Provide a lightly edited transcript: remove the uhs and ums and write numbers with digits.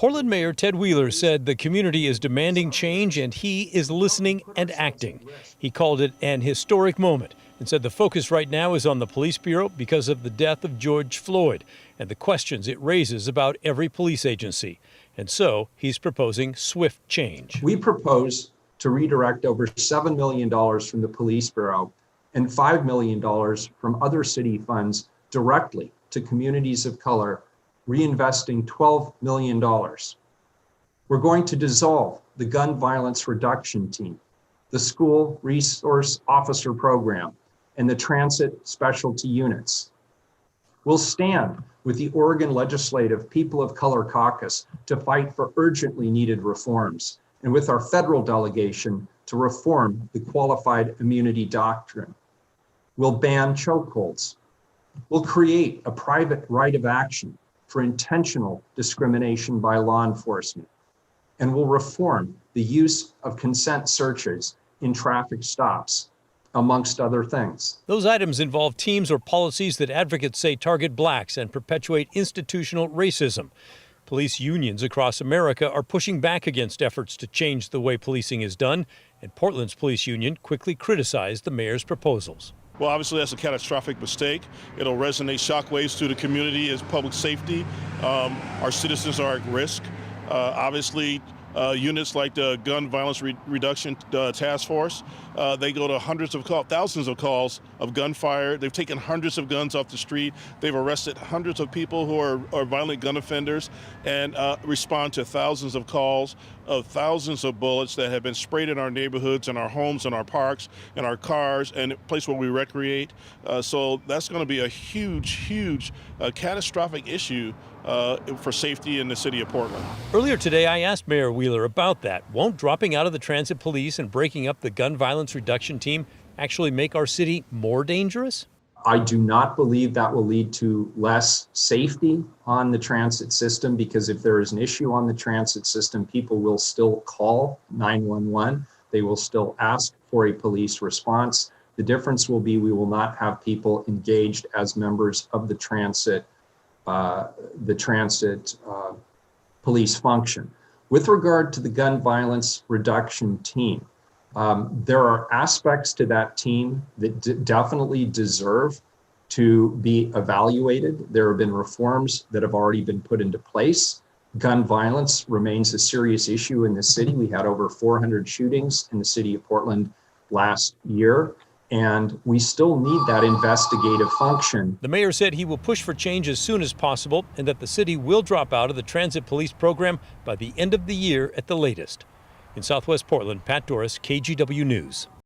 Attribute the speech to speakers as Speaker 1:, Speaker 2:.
Speaker 1: Portland Mayor Ted Wheeler said the community is demanding change and he is listening and acting. He called it an historic moment and said the focus right now is on the police bureau because of the death of George Floyd and the questions it raises about every police agency. And so he's proposing swift change.
Speaker 2: We propose to redirect over $7 million from the police bureau and $5 million from other city funds directly to communities of color, reinvesting $12 million. We're going to dissolve the gun violence reduction team, the school resource officer program, and the transit specialty units. We'll stand with the Oregon Legislative People of Color Caucus to fight for urgently needed reforms, and with our federal delegation to reform the qualified immunity doctrine. We'll ban chokeholds. We'll create a private right of action for intentional discrimination by law enforcement, and will reform the use of consent searches in traffic stops, amongst other things.
Speaker 1: Those items involve teams or policies that advocates say target blacks and perpetuate institutional racism. Police unions across America are pushing back against efforts to change the way policing is done, and Portland's police union quickly criticized the mayor's proposals.
Speaker 3: Well, obviously, that's a catastrophic mistake. It'll resonate shockwaves through the community as public safety. Our citizens are at risk. Obviously, units like the Gun Violence Reduction Task Force, they go to thousands of calls of gunfire. They've taken hundreds of guns off the street. They've arrested hundreds of people who are violent gun offenders and respond to thousands of calls of thousands of bullets that have been sprayed in our neighborhoods, in our homes, in our parks, in our cars, and a place where we recreate. So that's going to be a huge catastrophic issue for safety in the city of Portland.
Speaker 1: Earlier today, I asked Mayor Wheeler about that. Won't dropping out of the transit police and breaking up the gun violence reduction team actually make our city more dangerous?
Speaker 2: I do not believe that will lead to less safety on the transit system, because if there is an issue on the transit system, people will still call 911. They will still ask for a police response. The difference will be we will not have people engaged as members of the transit police function. With regard to the gun violence reduction team, there are aspects to that team that definitely deserve to be evaluated. There have been reforms that have already been put into place. Gun violence remains a serious issue in the city. We had over 400 shootings in the city of Portland last year, and we still need that investigative function.
Speaker 1: The mayor said he will push for change as soon as possible and that the city will drop out of the transit police program by the end of the year at the latest. In Southwest Portland, Pat Doris, KGW News.